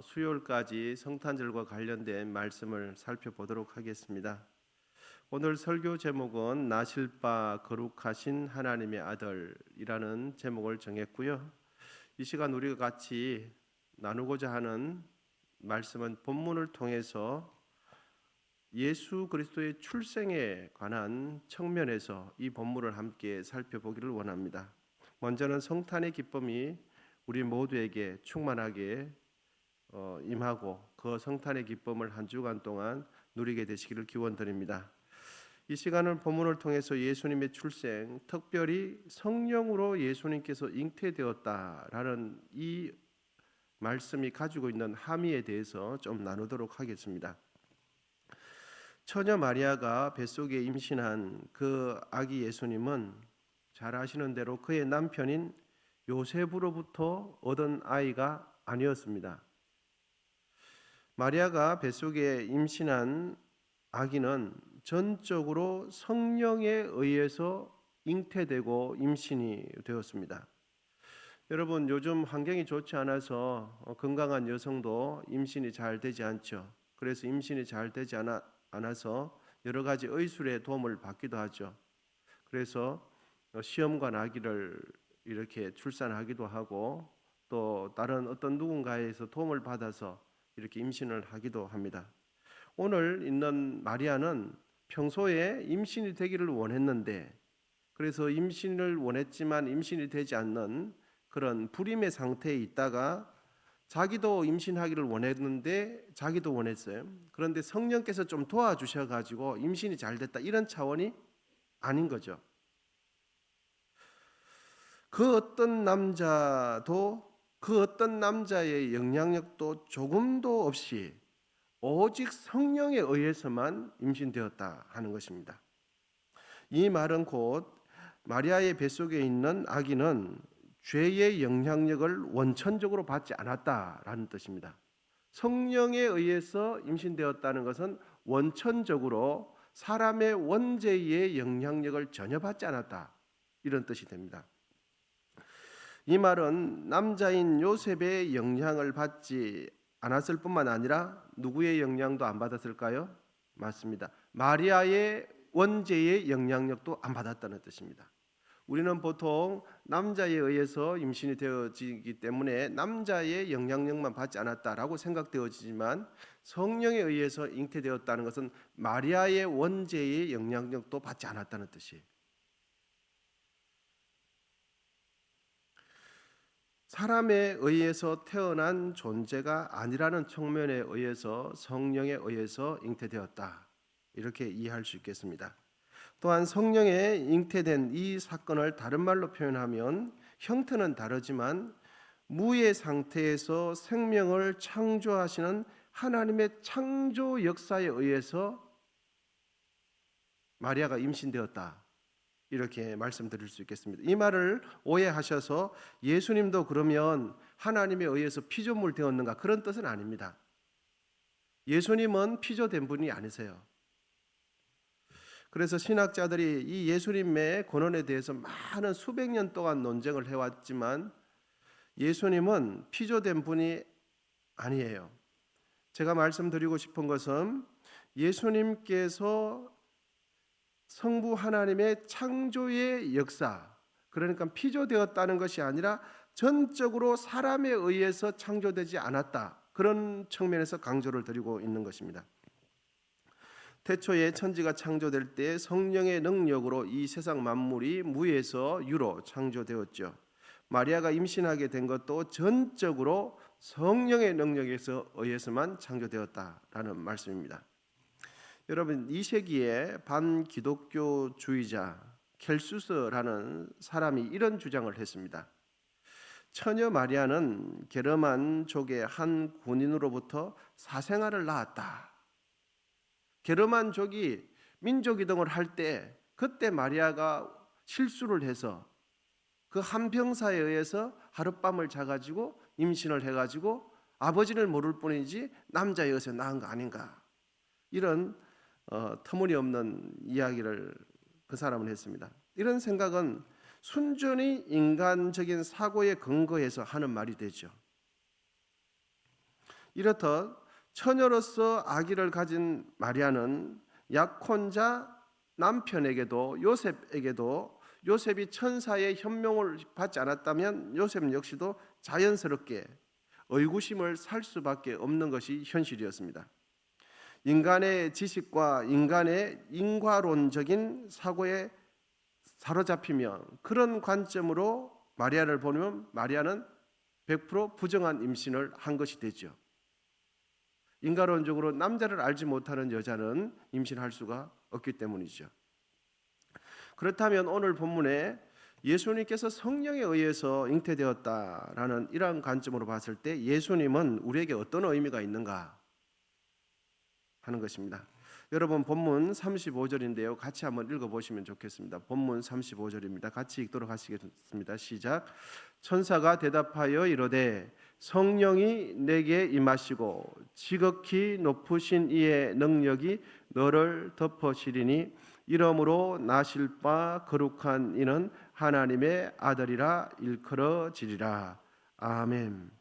수요일까지 성탄절과 관련된 말씀을 살펴보도록 하겠습니다. 오늘 설교 제목은 나실 바 거룩하신 하나님의 아들이라는 제목을 정했고요. 이 시간 우리가 같이 나누고자 하는 말씀은 본문을 통해서 예수 그리스도의 출생에 관한 측면에서 이 본문을 함께 살펴보기를 원합니다. 먼저는 성탄의 기쁨이 우리 모두에게 충만하게 임하고 그 성탄의 기쁨을 한 주간 동안 누리게 되시기를 기원드립니다. 이 시간은 본문을 통해서 예수님의 출생, 특별히 성령으로 예수님께서 잉태되었다라는 이 말씀이 가지고 있는 함의에 대해서 좀 나누도록 하겠습니다. 처녀 마리아가 뱃속에 임신한 그 아기 예수님은 잘 아시는 대로 그의 남편인 요셉으로부터 얻은 아이가 아니었습니다. 마리아가 뱃속에 임신한 아기는 전적으로 성령에 의해서 잉태되고 임신이 되었습니다. 여러분, 요즘 환경이 좋지 않아서 건강한 여성도 임신이 잘 되지 않죠. 그래서 임신이 잘 되지 않아서 여러 가지 의술의 도움을 받기도 하죠. 그래서 시험관 아기를 이렇게 출산하기도 하고 또 다른 어떤 누군가에서 도움을 받아서 이렇게 임신을 하기도 합니다. 오늘 있는 마리아는 평소에 임신이 되기를 원했는데, 그래서 임신을 원했지만 임신이 되지 않는 그런 불임의 상태에 있다가 자기도 임신하기를 원했는데 자기도 원했어요. 그런데 성령께서 좀 도와주셔가지고 임신이 잘 됐다, 이런 차원이 아닌 거죠. 그 어떤 남자의 영향력도 조금도 없이 오직 성령에 의해서만 임신되었다 하는 것입니다. 이 말은 곧 마리아의 뱃속에 있는 아기는 죄의 영향력을 원천적으로 받지 않았다라는 뜻입니다. 성령에 의해서 임신되었다는 것은 원천적으로 사람의 원죄의 영향력을 전혀 받지 않았다, 이런 뜻이 됩니다. 이 말은 남자인 요셉의 영향을 받지 않았을 뿐만 아니라 누구의 영향도 안 받았을까요? 맞습니다. 마리아의 원죄의 영향력도 안 받았다는 뜻입니다. 우리는 보통 남자에 의해서 임신이 되어지기 때문에 남자의 영향력만 받지 않았다라고 생각되어지지만, 성령에 의해서 잉태되었다는 것은 마리아의 원죄의 영향력도 받지 않았다는 뜻이에요. 사람에 의해서 태어난 존재가 아니라는 측면에 의해서 성령에 의해서 잉태되었다, 이렇게 이해할 수 있겠습니다. 또한 성령에 잉태된 이 사건을 다른 말로 표현하면 형태는 다르지만 무의 상태에서 생명을 창조하시는 하나님의 창조 역사에 의해서 마리아가 임신되었다, 이렇게 말씀드릴 수 있겠습니다. 이 말을 오해하셔서 예수님도 그러면 하나님에 의해서 피조물 되었는가, 그런 뜻은 아닙니다. 예수님은 피조된 분이 아니세요. 그래서 신학자들이 이 예수님의 권원에 대해서 많은 수백 년 동안 논쟁을 해왔지만 예수님은 피조된 분이 아니에요. 제가 말씀드리고 싶은 것은 예수님께서 성부 하나님의 창조의 역사, 그러니까 피조되었다는 것이 아니라 전적으로 사람에 의해서 창조되지 않았다, 그런 측면에서 강조를 드리고 있는 것입니다. 태초에 천지가 창조될 때 성령의 능력으로 이 세상 만물이 무에서 유로 창조되었죠. 마리아가 임신하게 된 것도 전적으로 성령의 능력에서 의해서만 창조되었다라는 말씀입니다. 여러분, 2세기에 반기독교주의자 켈수스라는 사람이 이런 주장을 했습니다. 처녀 마리아는 게르만족의 한 군인으로부터 사생아를 낳았다. 게르만족이 민족이동을 할 때 그때 마리아가 실수를 해서 그 한 병사에 의해서 하룻밤을 자가지고 임신을 해가지고 아버지를 모를 뿐이지 남자여서 낳은 거 아닌가, 이런 터무니없는 이야기를 그 사람은 했습니다. 이런 생각은 순전히 인간적인 사고에 근거해서 하는 말이 되죠. 이렇듯 처녀로서 아기를 가진 마리아는 약혼자 남편에게도 요셉에게도 요셉이 천사의 현명을 받지 않았다면 요셉 역시도 자연스럽게 의구심을 살 수밖에 없는 것이 현실이었습니다. 인간의 지식과 인간의 인과론적인 사고에 사로잡히며 그런 관점으로 마리아를 보면 마리아는 100% 부정한 임신을 한 것이 되죠. 인과론적으로 남자를 알지 못하는 여자는 임신할 수가 없기 때문이죠. 그렇다면 오늘 본문에 예수님께서 성령에 의해서 잉태되었다라는 이러한 관점으로 봤을 때 예수님은 우리에게 어떤 의미가 있는가 하는 것입니다. 여러분 본문 35절인데요. 같이 한번 읽어보시면 좋겠습니다. 본문 35절입니다. 같이 읽도록 하시겠습니다. 시작. 천사가 대답하여 이르되 성령이 내게 임하시고 지극히 높으신 이의 능력이 너를 덮으시리니 이러므로 나실 바 거룩한 이는 하나님의 아들이라 일컬어지리라. 아멘.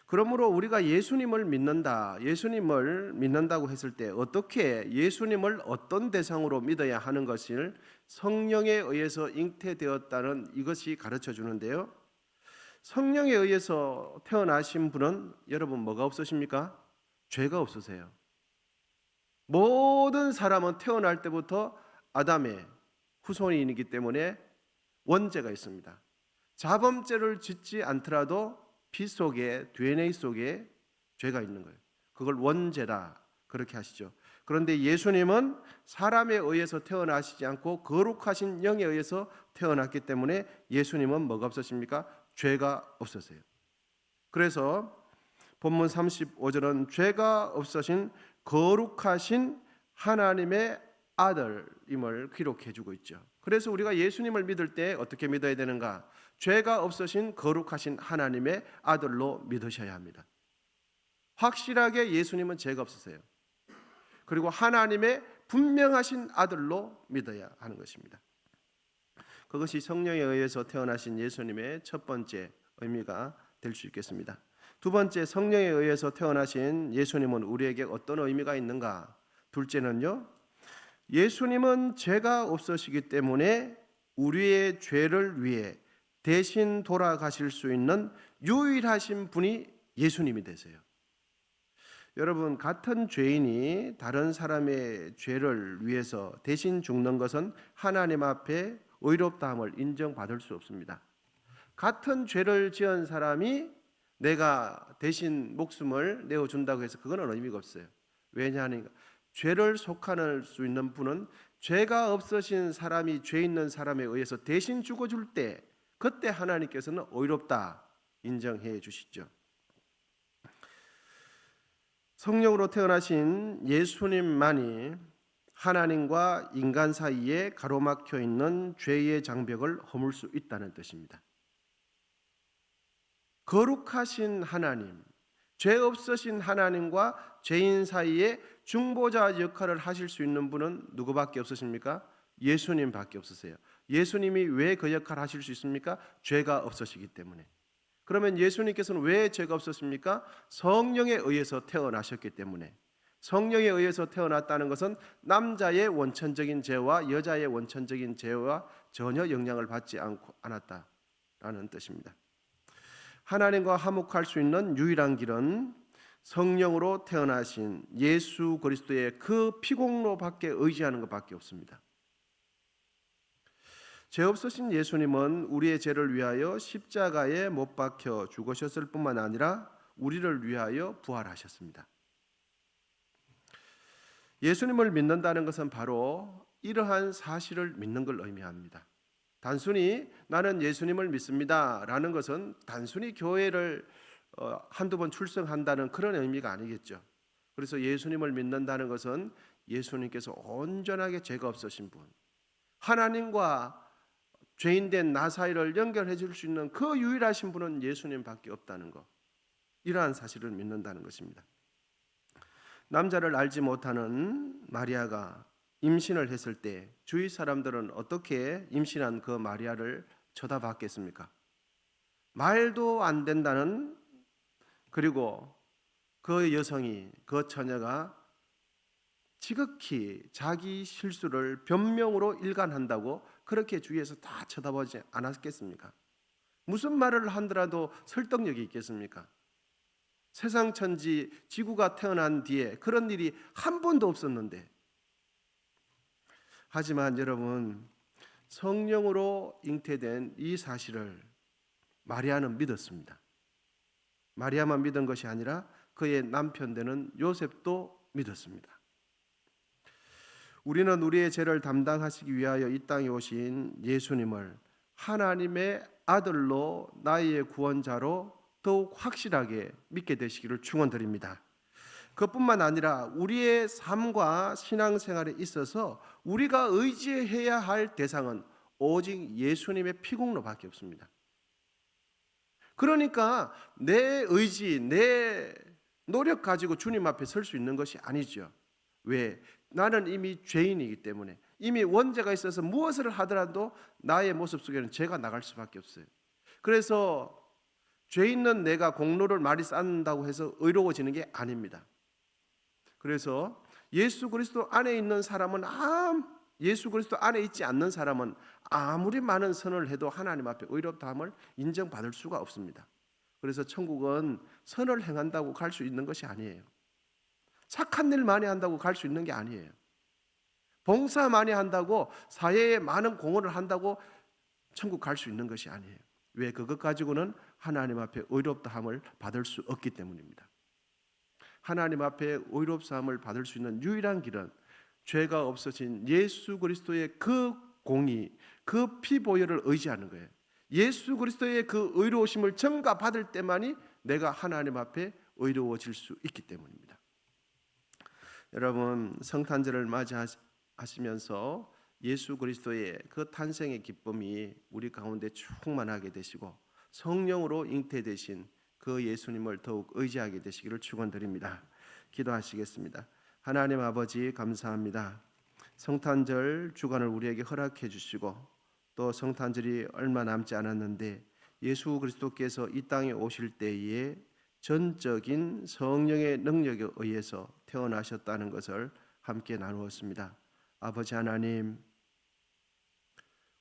그러므로 우리가 예수님을 믿는다, 예수님을 믿는다고 했을 때 어떻게 예수님을 어떤 대상으로 믿어야 하는 것을 성령에 의해서 잉태되었다는 이것이 가르쳐 주는데요. 성령에 의해서 태어나신 분은 여러분 뭐가 없으십니까? 죄가 없으세요. 모든 사람은 태어날 때부터 아담의 후손이기 때문에 원죄가 있습니다. 자범죄를 짓지 않더라도 피 속에 DNA 속에 죄가 있는 거예요. 그걸 원죄다 그렇게 하시죠. 그런데 예수님은 사람에 의해서 태어나시지 않고 거룩하신 영에 의해서 태어났기 때문에 예수님은 뭐가 없으십니까? 죄가 없으세요. 그래서 본문 35절은 죄가 없으신 거룩하신 하나님의 아들임을 기록해 주고 있죠. 그래서 우리가 예수님을 믿을 때 어떻게 믿어야 되는가? 죄가 없으신 거룩하신 하나님의 아들로 믿으셔야 합니다. 확실하게 예수님은 죄가 없으세요. 그리고 하나님의 분명하신 아들로 믿어야 하는 것입니다. 그것이 성령에 의해서 태어나신 예수님의 첫 번째 의미가 될 수 있겠습니다. 두 번째, 성령에 의해서 태어나신 예수님은 우리에게 어떤 의미가 있는가? 둘째는요, 예수님은 죄가 없으시기 때문에 우리의 죄를 위해 대신 돌아가실 수 있는 유일하신 분이 예수님이 되세요. 여러분, 같은 죄인이 다른 사람의 죄를 위해서 대신 죽는 것은 하나님 앞에 의롭다함을 인정받을 수 없습니다. 같은 죄를 지은 사람이 내가 대신 목숨을 내어준다고 해서 그거는 의미가 없어요. 왜냐하니까 죄를 속할 수 있는 분은 죄가 없으신 사람이 죄 있는 사람에 의해서 대신 죽어줄 때 그때 하나님께서는 의롭다 인정해 주시죠. 성령으로 태어나신 예수님만이 하나님과 인간 사이에 가로막혀 있는 죄의 장벽을 허물 수 있다는 뜻입니다. 거룩하신 하나님, 죄 없으신 하나님과 죄인 사이에 중보자 역할을 하실 수 있는 분은 누구밖에 없으십니까? 예수님밖에 없으세요. 예수님이 왜 그 역할을 하실 수 있습니까? 죄가 없으시기 때문에. 그러면 예수님께서는 왜 죄가 없으십니까? 성령에 의해서 태어나셨기 때문에. 성령에 의해서 태어났다는 것은 남자의 원천적인 죄와 여자의 원천적인 죄와 전혀 영향을 받지 않았다라는 뜻입니다. 하나님과 화목할 수 있는 유일한 길은 성령으로 태어나신 예수 그리스도의 그 피공로밖에 의지하는 것밖에 없습니다. 죄 없으신 예수님은 우리의 죄를 위하여 십자가에 못 박혀 죽으셨을 뿐만 아니라 우리를 위하여 부활하셨습니다. 예수님을 믿는다는 것은 바로 이러한 사실을 믿는 걸 의미합니다. 단순히 나는 예수님을 믿습니다 라는 것은 단순히 교회를 한두 번 출석한다는 그런 의미가 아니겠죠. 그래서 예수님을 믿는다는 것은 예수님께서 온전하게 죄가 없으신 분, 하나님과 죄인된 나 사이를 연결해 줄 수 있는 그 유일하신 분은 예수님밖에 없다는 것, 이러한 사실을 믿는다는 것입니다. 남자를 알지 못하는 마리아가 임신을 했을 때 주위 사람들은 어떻게 임신한 그 마리아를 쳐다봤겠습니까? 말도 안 된다는, 그리고 그 여성이, 그 처녀가 지극히 자기 실수를 변명으로 일관한다고 그렇게 주위에서 다 쳐다보지 않았겠습니까? 무슨 말을 하더라도 설득력이 있겠습니까? 세상 천지 지구가 태어난 뒤에 그런 일이 한 번도 없었는데. 하지만 여러분, 성령으로 잉태된 이 사실을 마리아는 믿었습니다. 마리아만 믿은 것이 아니라 그의 남편 되는 요셉도 믿었습니다. 우리는 우리의 죄를 담당하시기 위하여 이 땅에 오신 예수님을 하나님의 아들로 나의 구원자로 더욱 확실하게 믿게 되시기를 축원드립니다. 그뿐만 아니라 우리의 삶과 신앙생활에 있어서 우리가 의지해야 할 대상은 오직 예수님의 피공로밖에 없습니다. 그러니까 내 의지, 내 노력 가지고 주님 앞에 설 수 있는 것이 아니죠. 왜? 나는 이미 죄인이기 때문에, 이미 원죄가 있어서 무엇을 하더라도 나의 모습 속에는 죄가 나갈 수밖에 없어요. 그래서 죄 있는 내가 공로를 많이 쌓는다고 해서 의로워지는 게 아닙니다. 그래서 예수 그리스도 안에 있는 사람은 예수 그리스도 안에 있지 않는 사람은 아무리 많은 선을 해도 하나님 앞에 의롭다함을 인정받을 수가 없습니다. 그래서 천국은 선을 행한다고 갈 수 있는 것이 아니에요. 착한 일 많이 한다고 갈 수 있는 게 아니에요. 봉사 많이 한다고, 사회에 많은 공헌을 한다고 천국 갈 수 있는 것이 아니에요. 왜? 그것 가지고는 하나님 앞에 의롭다함을 받을 수 없기 때문입니다. 하나님 앞에 의롭사함을 받을 수 있는 유일한 길은 죄가 없어진 예수 그리스도의 그 공의, 그 피보혈을 의지하는 거예요. 예수 그리스도의 그 의로우심을 전가받을 때만이 내가 하나님 앞에 의로워질 수 있기 때문입니다. 여러분, 성탄절을 맞이하시면서 예수 그리스도의 그 탄생의 기쁨이 우리 가운데 충만하게 되시고 성령으로 잉태되신 그 예수님을 더욱 의지하게 되시기를 축원드립니다. 기도하시겠습니다. 하나님 아버지, 감사합니다. 성탄절 주간을 우리에게 허락해 주시고 또 성탄절이 얼마 남지 않았는데 예수 그리스도께서 이 땅에 오실 때에 전적인 성령의 능력에 의해서 태어나셨다는 것을 함께 나누었습니다. 아버지 하나님,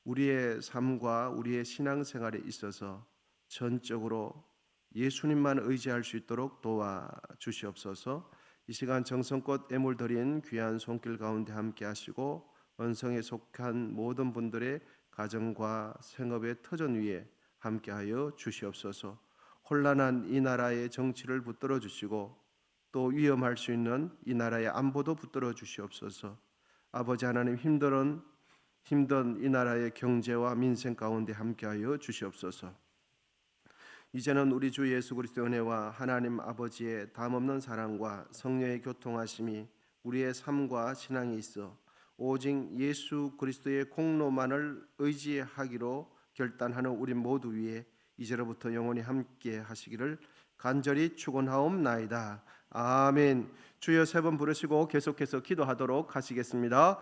우리의 삶과 우리의 신앙생활에 있어서 전적으로 예수님만 의지할 수 있도록 도와주시옵소서. 이 시간 정성껏 애물 드린 귀한 손길 가운데 함께 하시고 언성에 속한 모든 분들의 가정과 생업의 터전 위에 함께하여 주시옵소서. 혼란한 이 나라의 정치를 붙들어 주시고 또 위험할 수 있는 이 나라의 안보도 붙들어 주시옵소서. 아버지 하나님, 힘든 이 나라의 경제와 민생 가운데 함께하여 주시옵소서. 이제는 우리 주 예수 그리스도의 은혜와 하나님 아버지의 담없는 사랑과 성령의 교통하심이 우리의 삶과 신앙에 있어 오직 예수 그리스도의 공로만을 의지하기로 결단하는 우리 모두 위에 이제로부터 영원히 함께 하시기를 간절히 축원하옵나이다. 아멘. 주여 세 번 부르시고 계속해서 기도하도록 하시겠습니다.